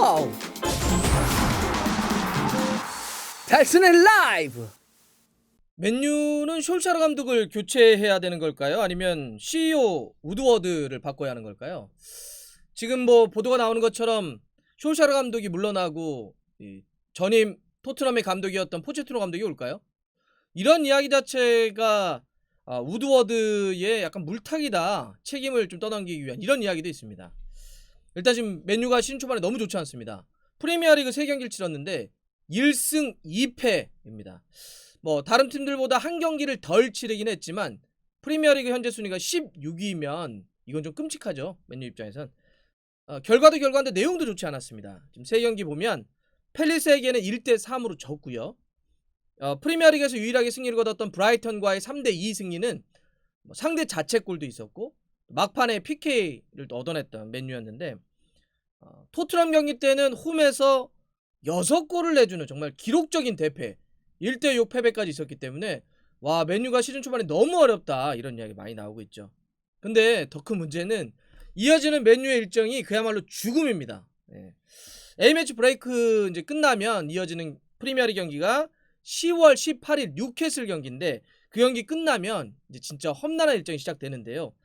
와우! 달슨의 라이브! 맨유는 솔샤르 감독을 교체해야 되는 걸까요? 아니면 CEO 우드워드를 바꿔야 하는 걸까요? 지금 뭐 보도가 나오는 것처럼 솔샤르 감독이 물러나고 전임 토트넘의 감독이었던 포체티노 감독이 올까요? 이런 이야기 자체가 우드워드의 약간 물타기다, 책임을 좀 떠넘기기 위한 이런 이야기도 있습니다. 일단 지금 맨유가 시즌 초반에 너무 좋지 않습니다. 프리미어리그 3경기를 치렀는데 1승 2패입니다. 뭐 다른 팀들보다 한 경기를 덜 치르긴 했지만 프리미어리그 현재 순위가 16위면 이건 좀 끔찍하죠, 맨유 입장에선. 결과도 결과인데 내용도 좋지 않았습니다. 지금 3경기 보면 팰리스에게는 1대3으로 졌고요. 프리미어리그에서 유일하게 승리를 거뒀던 브라이턴과의 3대2 승리는 상대 자책골도 있었고 막판에 PK를 얻어냈던 맨유였는데, 토트넘 경기 때는 홈에서 6골을 내주는 정말 기록적인 대패, 1대6 패배까지 있었기 때문에 와, 맨유가 시즌 초반에 너무 어렵다, 이런 이야기 많이 나오고 있죠. 근데 더 큰 문제는 이어지는 맨유의 일정이 그야말로 죽음입니다. A매치 브레이크 이제 끝나면 이어지는 프리미어리그 경기가 10월 18일 뉴캐슬 경기인데, 그 경기 끝나면 이제 진짜 험난한 일정이 시작되는데요.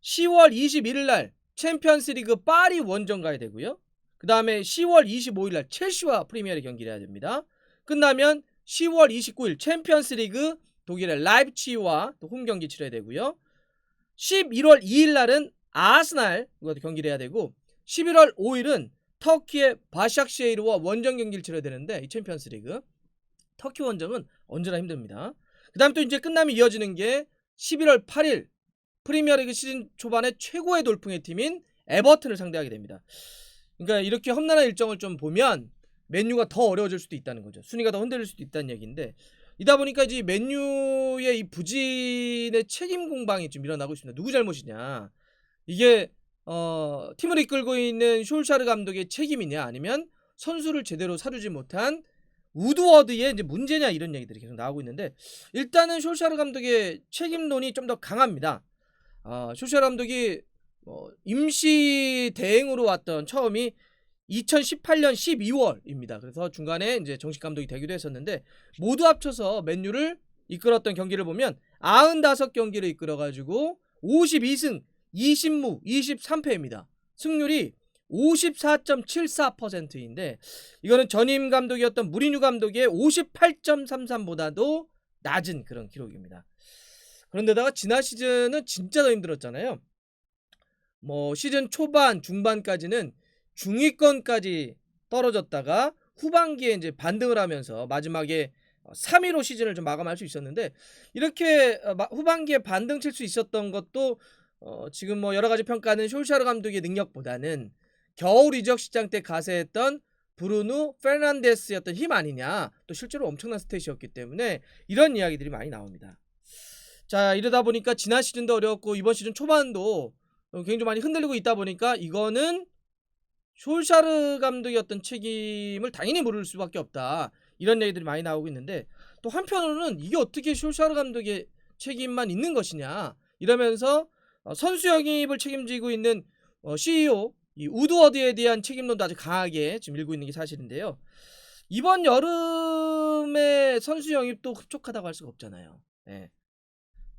10월 21일 날 챔피언스리그 파리 원정 가야 되고요. 그 다음에 10월 25일 날 첼시와 프리미어리그 경기를 해야 됩니다. 끝나면 10월 29일 챔피언스리그 독일의 라이프치히와 또 홈 경기 치러야 되고요. 11월 2일 날은 아스날과 경기를 해야 되고, 11월 5일은 터키의 바샥시에이르와 원정 경기를 치러야 되는데, 이 챔피언스리그 터키 원정은 언제나 힘듭니다. 그 다음 또 이제 끝나면 이어지는 게 11월 8일 프리미어리그 시즌 초반에 최고의 돌풍의 팀인 에버튼을 상대하게 됩니다. 그러니까 이렇게 험난한 일정을 좀 보면 맨유가 더 어려워질 수도 있다는 거죠. 순위가 더 흔들릴 수도 있다는 얘기인데, 이다 보니까 이제 맨유의 이 부진의 책임 공방이 좀 일어나고 있습니다. 누구 잘못이냐? 이게 팀을 이끌고 있는 솔샤르 감독의 책임이냐, 아니면 선수를 제대로 사주지 못한 우드워드의 이제 문제냐, 이런 얘기들이 계속 나오고 있는데, 일단은 솔샤르 감독의 책임론이 좀 더 강합니다. 솔샤르 감독이 임시 대행으로 왔던 처음이 2018년 12월입니다. 그래서 중간에 이제 정식 감독이 되기도 했었는데, 모두 합쳐서 맨유를 이끌었던 경기를 보면 95경기를 이끌어가지고 52승 20무 23패입니다. 승률이 54.74%인데 이거는 전임 감독이었던 무리뉴 감독의 58.33보다도 낮은 그런 기록입니다. 그런데다가 지난 시즌은 진짜 더 힘들었잖아요. 뭐 시즌 초반 중반까지는 중위권까지 떨어졌다가 후반기에 이제 반등을 하면서 마지막에 3위로 시즌을 좀 마감할 수 있었는데, 이렇게 후반기에 반등 칠 수 있었던 것도 지금 뭐 여러 가지 평가는 솔샤르 감독의 능력보다는 겨울 이적 시장 때 가세했던 브루누 페르난데스였던 힘 아니냐, 또 실제로 엄청난 스탯이었기 때문에 이런 이야기들이 많이 나옵니다. 자, 이러다 보니까 지난 시즌도 어려웠고 이번 시즌 초반도 굉장히 많이 흔들리고 있다 보니까 이거는 솔샤르 감독의 어떤 책임을 당연히 물을 수밖에 없다, 이런 얘기들이 많이 나오고 있는데, 또 한편으로는 이게 어떻게 솔샤르 감독의 책임만 있는 것이냐 이러면서 선수 영입을 책임지고 있는 CEO 이 우드워드에 대한 책임론도 아주 강하게 지금 밀고 있는 게 사실인데요. 이번 여름에 선수 영입도 흡족하다고 할 수가 없잖아요.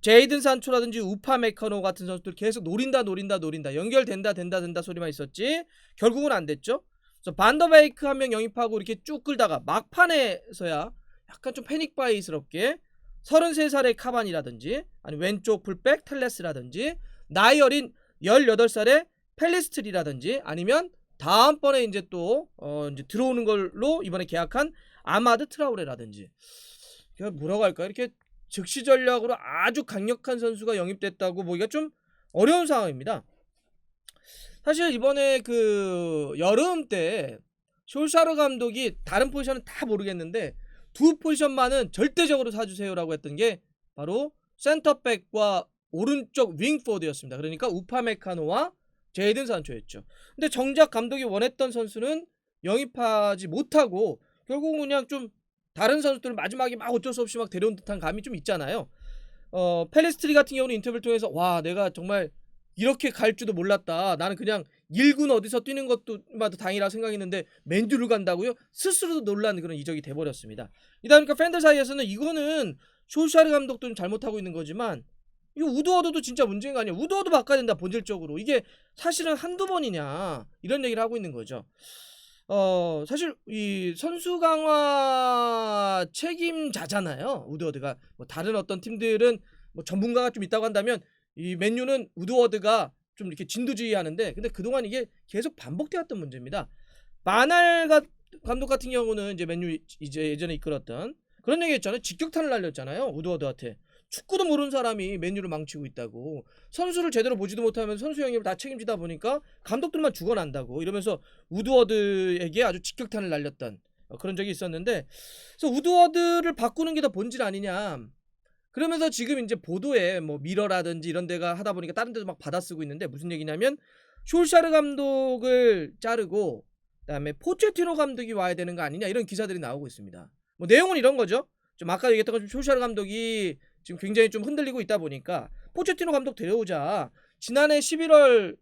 제이든 산초라든지 우파메카노 같은 선수들 계속 노린다 연결된다 소리만 있었지 결국은 안 됐죠. 그래서 반더베이크 한 명 영입하고 이렇게 쭉 끌다가 막판에서야 약간 좀 패닉바이스럽게 33살의 카반이라든지, 아니 왼쪽 풀백 텔레스라든지, 나이 어린 18살의 펠리스트리라든지, 아니면 다음번에 이제 또 이제 들어오는 걸로 이번에 계약한 아마드 트라우레라든지, 뭐라고 할까요? 이렇게 즉시 전략으로 아주 강력한 선수가 영입됐다고 보기가 좀 어려운 상황입니다. 사실 이번에 그 여름 때 솔샤르 감독이 다른 포지션은 다 모르겠는데 두 포지션만은 절대적으로 사주세요라고 했던 게 바로 센터백과 오른쪽 윙포드였습니다. 그러니까 우파메카노와 제이든 산초였죠. 근데 정작 감독이 원했던 선수는 영입하지 못하고 결국은 그냥 좀 다른 선수들을 마지막에 막 어쩔 수 없이 막 데려온 듯한 감이 좀 있잖아요. 펠리스트리 같은 경우는 인터뷰를 통해서 와, 내가 정말 이렇게 갈 줄도 몰랐다. 나는 그냥 1군 어디서 뛰는 것도 다행이라 생각했는데 맨유를 간다고요? 스스로도 놀란 그런 이적이 돼버렸습니다. 이다 보니까 팬들 사이에서는 이거는 솔샤르 감독도 좀 잘못하고 있는 거지만 이거 우드워드도 진짜 문제인 거 아니야? 우드워드 바꿔야 된다 본질적으로. 이게 사실은 한두 번이냐 이런 얘기를 하고 있는 거죠. 사실 이 선수 강화 책임자잖아요. 우드워드가. 뭐 다른 어떤 팀들은 뭐 전문가가 좀 있다고 한다면 이 맨유는 우드워드가 좀 이렇게 진두지휘하는데, 근데 그동안 이게 계속 반복되었던 문제입니다. 마날 감독 같은 경우는 이제 맨유 이제 예전에 이끌었던 그런 얘기했잖아요. 직격탄을 날렸잖아요. 우드워드한테. 축구도 모르는 사람이 맨유를 망치고 있다고. 선수를 제대로 보지도 못하면 선수 영입을 다 책임지다 보니까 감독들만 죽어난다고 이러면서 우드워드에게 아주 직격탄을 날렸던 그런 적이 있었는데, 그래서 우드워드를 바꾸는 게 더 본질 아니냐. 그러면서 지금 이제 보도에 뭐 미러라든지 이런 데가 하다 보니까 다른 데도 막 받아쓰고 있는데, 무슨 얘기냐면 솔샤르 감독을 자르고 그다음에 포체티노 감독이 와야 되는 거 아니냐 이런 기사들이 나오고 있습니다. 뭐 내용은 이런 거죠. 좀 아까 얘기했던 것처럼 솔샤르 감독이 지금 굉장히 좀 흔들리고 있다 보니까 포체티노 감독 데려오자. 지난해 11월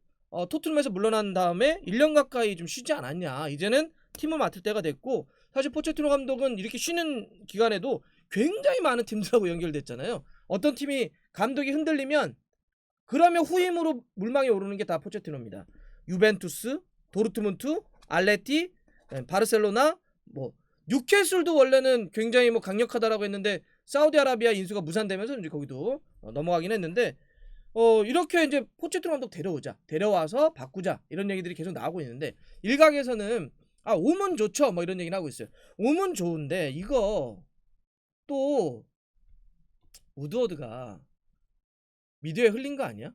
토트넘에서 물러난 다음에 1년 가까이 좀 쉬지 않았냐. 이제는 팀을 맡을 때가 됐고, 사실 포체티노 감독은 이렇게 쉬는 기간에도 굉장히 많은 팀들하고 연결됐잖아요. 어떤 팀이 감독이 흔들리면 그러면 후임으로 물망에 오르는 게 다 포체티노입니다. 유벤투스, 도르트문트, 알레티, 바르셀로나, 뭐 뉴캐슬도 원래는 굉장히 뭐 강력하다라고 했는데 사우디아라비아 인수가 무산되면서 이제 거기도 넘어가긴 했는데, 이렇게 이제 포체티노 감독 데려와서 바꾸자 이런 얘기들이 계속 나오고 있는데, 일각에서는 오면 좋죠 뭐 이런 얘기를 하고 있어요. 오면 좋은데 이거 또 우드워드가 미디어에 흘린 거 아니야?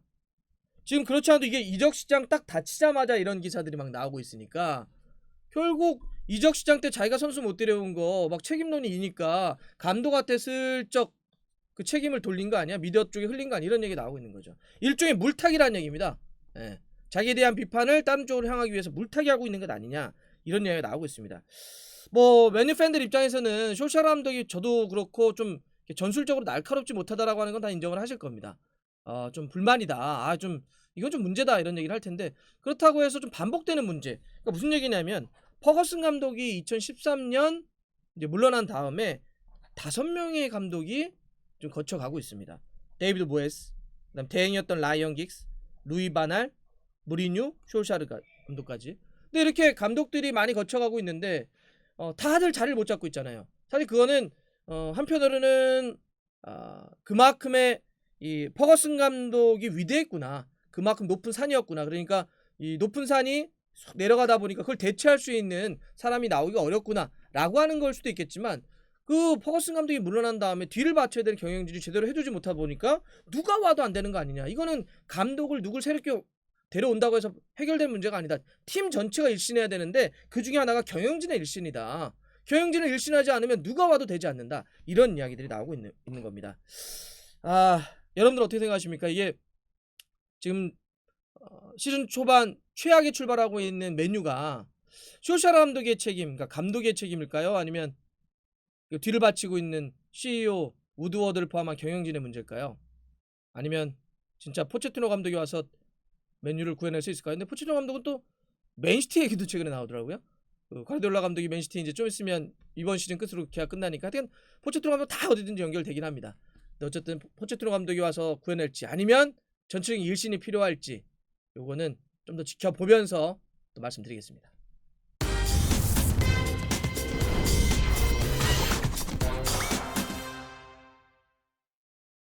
지금 그렇지 않아도 이게 이적 시장 딱 닫히자마자 이런 기사들이 막 나오고 있으니까 결국 이적 시장 때 자기가 선수 못 데려온 거 막 책임론이 이니까 감독한테 슬쩍 그 책임을 돌린 거 아니야? 미디어 쪽에 흘린 거 아니야? 이런 얘기 나오고 있는 거죠. 일종의 물타기라는 얘기입니다. 예. 자기에 대한 비판을 다른 쪽으로 향하기 위해서 물타기 하고 있는 것 아니냐 이런 얘기가 나오고 있습니다. 뭐 맨유 팬들 입장에서는 솔샤르 감독이 저도 그렇고 좀 전술적으로 날카롭지 못하다라고 하는 건 다 인정을 하실 겁니다. 좀 불만이다. 좀 이건 좀 문제다 이런 얘기를 할 텐데, 그렇다고 해서 좀 반복되는 문제. 그러니까 무슨 얘기냐면 퍼거슨 감독이 2013년 이제 물러난 다음에 5명의 감독이 좀 거쳐가고 있습니다. 데이비드 모에스, 그다음 대행이었던 라이언 긱스, 루이 바날, 무리뉴, 솔샤르 감독까지. 근데 이렇게 감독들이 많이 거쳐가고 있는데 다들 자리를 못 잡고 있잖아요. 사실 그거는 한편으로는 그만큼의 이 퍼거슨 감독이 위대했구나. 그만큼 높은 산이었구나. 그러니까 이 높은 산이 내려가다 보니까 그걸 대체할 수 있는 사람이 나오기가 어렵구나라고 하는 걸 수도 있겠지만, 그 퍼거슨 감독이 물러난 다음에 뒤를 받쳐야 되는 경영진이 제대로 해주지 못하다 보니까 누가 와도 안 되는 거 아니냐. 이거는 감독을 누굴 새롭게 데려온다고 해서 해결될 문제가 아니다. 팀 전체가 일신해야 되는데 그 중에 하나가 경영진의 일신이다. 경영진을 일신하지 않으면 누가 와도 되지 않는다. 이런 이야기들이 나오고 있는 겁니다. 여러분들 어떻게 생각하십니까? 이게 지금 시즌 초반 최악의 출발하고 있는 맨유가 솔샤르 감독의 책임, 그러니까 감독의 책임일까요? 아니면 뒤를 바치고 있는 CEO 우드워드를 포함한 경영진의 문제일까요? 아니면 진짜 포체티노 감독이 와서 맨유를 구해낼 수 있을까요? 근데 포체티노 감독은 또 맨시티 얘기도 최근에 나오더라고요. 과르디올라 감독이 맨시티 이제 좀 있으면 이번 시즌 끝으로 계약 끝나니까 하여튼 포체티노 감독 다 어디든지 연결되긴 합니다. 근데 어쨌든 포체티노 감독이 와서 구해낼지 아니면 전체적인 일신이 필요할지 요거는 좀 더 지켜보면서 또 말씀드리겠습니다.